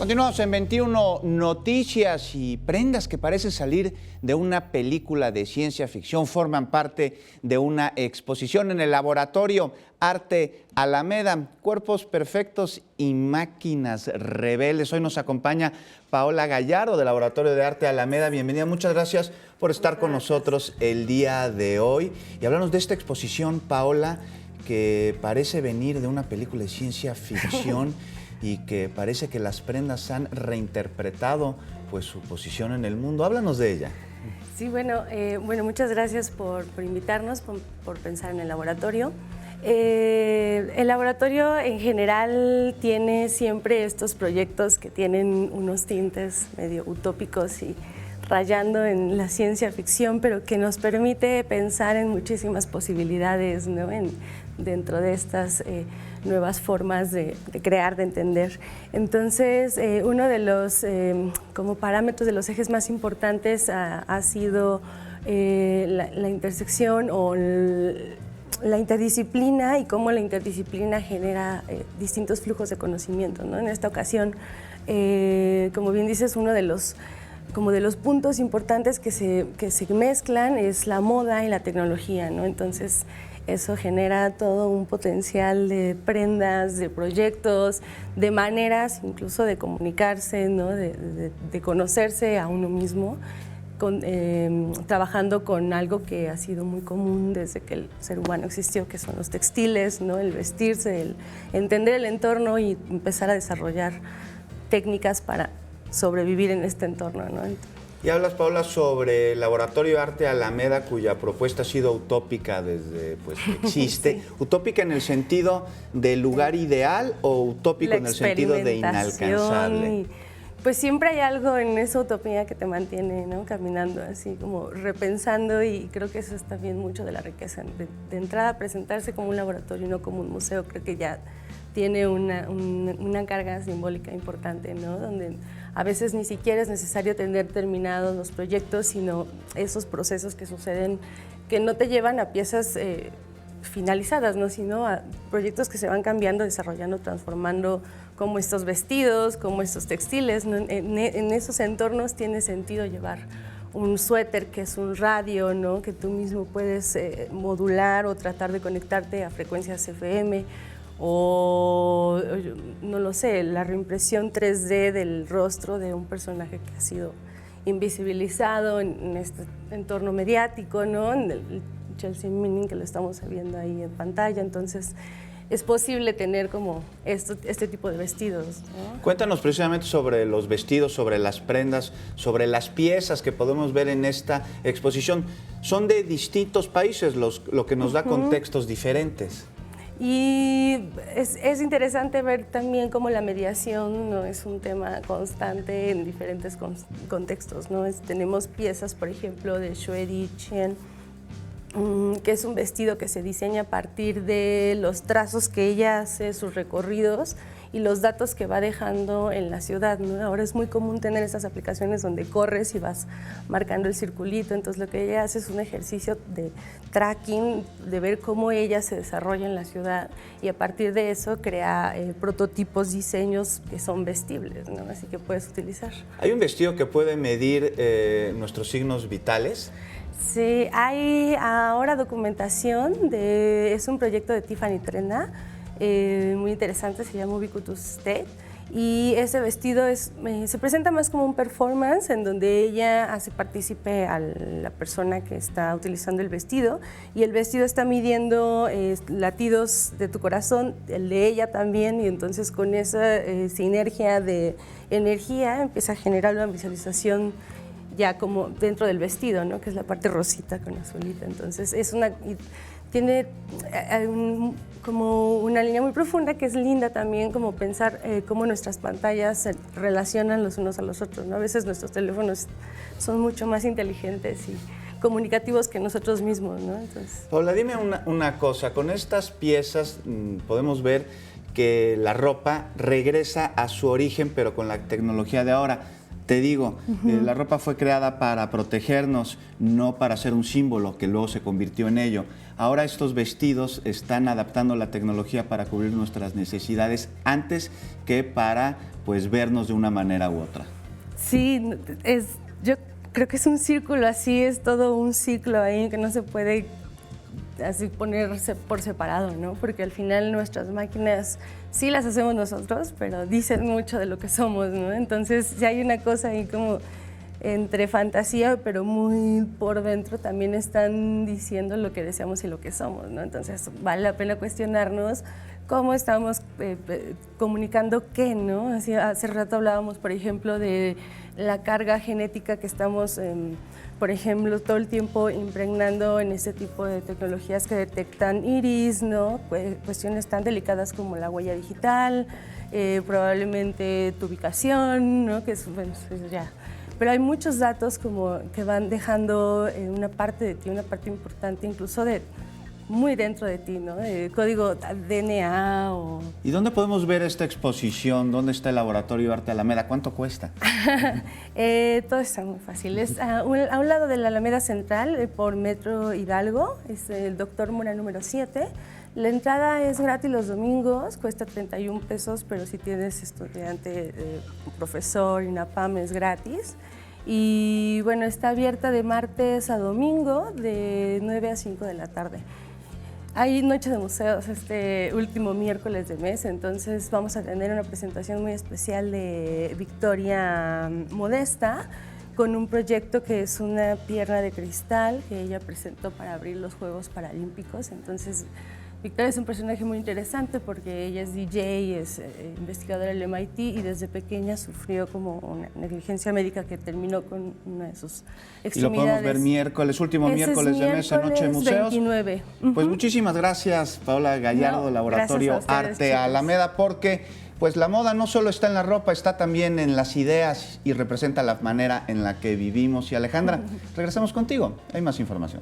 Continuamos en 21 Noticias y prendas que parecen salir de una película de ciencia ficción forman parte de una exposición en el laboratorio Arte Alameda, Cuerpos Perfectos y Máquinas Rebeldes. Hoy nos acompaña Paola Gallardo del Laboratorio de Arte Alameda. Bienvenida, muchas gracias por estar con nosotros el día de hoy y hablarnos de esta exposición, Paola, que parece venir de una película de ciencia ficción y que parece que las prendas han reinterpretado pues su posición en el mundo. Háblanos de ella. Sí, bueno, muchas gracias por invitarnos, por pensar en el laboratorio. El laboratorio en general tiene siempre estos proyectos que tienen unos tintes medio utópicos y rayando en la ciencia ficción, pero que nos permite pensar en muchísimas posibilidades, ¿no? Dentro de estas nuevas formas de crear, de entender. Entonces, uno de los como parámetros, de los ejes más importantes ha sido la intersección o la interdisciplina y cómo la interdisciplina genera distintos flujos de conocimiento, ¿no? En esta ocasión, como bien dices, uno de los puntos importantes que se mezclan es la moda y la tecnología, ¿no? Entonces, eso genera todo un potencial de prendas, de proyectos, de maneras incluso de comunicarse, ¿no? de conocerse a uno mismo, trabajando con algo que ha sido muy común desde que el ser humano existió, que son los textiles, ¿no? El vestirse, el entender el entorno y empezar a desarrollar técnicas para sobrevivir en este entorno, ¿no? Y hablas, Paola, sobre el Laboratorio Arte Alameda, cuya propuesta ha sido utópica desde pues existe. Sí. ¿Utópica en el sentido de lugar ideal o utópico en el sentido de inalcanzable? Pues siempre hay algo en esa utopía que te mantiene, ¿no? Caminando así, como repensando, y creo que eso es también mucho de la riqueza. De entrada, presentarse como un laboratorio y no como un museo, creo que ya tiene una carga simbólica importante, ¿no? Donde a veces ni siquiera es necesario tener terminados los proyectos, sino esos procesos que suceden, que no te llevan a piezas finalizadas, ¿no? Sino a proyectos que se van cambiando, desarrollando, transformando, como estos vestidos, como estos textiles, ¿no? En esos entornos tiene sentido llevar un suéter que es un radio, ¿no? Que tú mismo puedes modular o tratar de conectarte a frecuencias FM, o no lo sé, la reimpresión 3D del rostro de un personaje que ha sido invisibilizado en este entorno mediático, ¿no? En el Chelsea Manning, que lo estamos viendo ahí en pantalla. Entonces es posible tener como este tipo de vestidos, ¿no? Cuéntanos precisamente sobre los vestidos, sobre las prendas, sobre las piezas que podemos ver en esta exposición. Son de distintos países, lo que nos da contextos diferentes. Y es interesante ver también cómo la mediación no es un tema constante en diferentes contextos, ¿no? Tenemos piezas, por ejemplo, de Xuedi Chen, que es un vestido que se diseña a partir de los trazos que ella hace, sus recorridos y los datos que va dejando en la ciudad, ¿no? Ahora es muy común tener estas aplicaciones donde corres y vas marcando el circulito. Entonces lo que ella hace es un ejercicio de tracking, de ver cómo ella se desarrolla en la ciudad, y a partir de eso crea prototipos, diseños que son vestibles, ¿no? Así que puedes utilizar. ¿Hay un vestido que puede medir nuestros signos vitales? Sí, hay ahora documentación, es un proyecto de Tiffany Trena, muy interesante, se llama Ubiquitous State, y ese vestido se presenta más como un performance en donde ella hace partícipe a la persona que está utilizando el vestido, y el vestido está midiendo latidos de tu corazón, el de ella también, y entonces con esa sinergia de energía empieza a generar una visualización ya como dentro del vestido, ¿no? Que es la parte rosita con azulita. Entonces tiene como una línea muy profunda que es linda también, como pensar cómo nuestras pantallas se relacionan los unos a los otros, ¿no? A veces nuestros teléfonos son mucho más inteligentes y comunicativos que nosotros mismos, ¿no? Entonces, Paola, dime una cosa, con estas piezas podemos ver que la ropa regresa a su origen, pero con la tecnología de ahora. Te digo, la ropa fue creada para protegernos, no para ser un símbolo que luego se convirtió en ello. Ahora estos vestidos están adaptando la tecnología para cubrir nuestras necesidades antes que para pues vernos de una manera u otra. Sí, yo creo que es un círculo así, es todo un ciclo ahí que no se puede así ponerse por separado, ¿no? Porque al final nuestras máquinas sí las hacemos nosotros, pero dicen mucho de lo que somos, ¿no? Entonces ya hay una cosa ahí como entre fantasía, pero muy por dentro también están diciendo lo que deseamos y lo que somos, ¿no? Entonces vale la pena cuestionarnos cómo estamos comunicando qué, ¿no? Así, hace rato hablábamos, por ejemplo, de la carga genética que estamos por ejemplo, todo el tiempo impregnando en este tipo de tecnologías que detectan iris, ¿no? Cuestiones tan delicadas como la huella digital, probablemente tu ubicación, ¿no? Que es, bueno, ya. Pero hay muchos datos como que van dejando una parte de ti, una parte importante incluso de muy dentro de ti, ¿no? Código DNA o... ¿Y dónde podemos ver esta exposición? ¿Dónde está el Laboratorio Arte Alameda? ¿Cuánto cuesta? Todo está muy fácil. Es a un lado de la Alameda Central, por Metro Hidalgo, es el Dr. Mora número 7. La entrada es gratis los domingos, cuesta 31 pesos, pero si tienes estudiante, profesor, INAPAM es gratis. Y bueno, está abierta de martes a domingo, de 9 a 5 de la tarde. Hay noche de museos este último miércoles de mes, entonces vamos a tener una presentación muy especial de Victoria Modesta con un proyecto que es una pierna de cristal que ella presentó para abrir los Juegos Paralímpicos. Entonces, Victoria es un personaje muy interesante porque ella es DJ, es investigadora del MIT y desde pequeña sufrió como una negligencia médica que terminó con una de sus extremidades. Y lo podemos ver miércoles, último miércoles de mes en Noche de Museos. 29. Pues muchísimas gracias, Paola Gallardo, Laboratorio Arte Alameda, porque pues la moda no solo está en la ropa, está también en las ideas y representa la manera en la que vivimos. Y Alejandra, regresamos contigo, hay más información.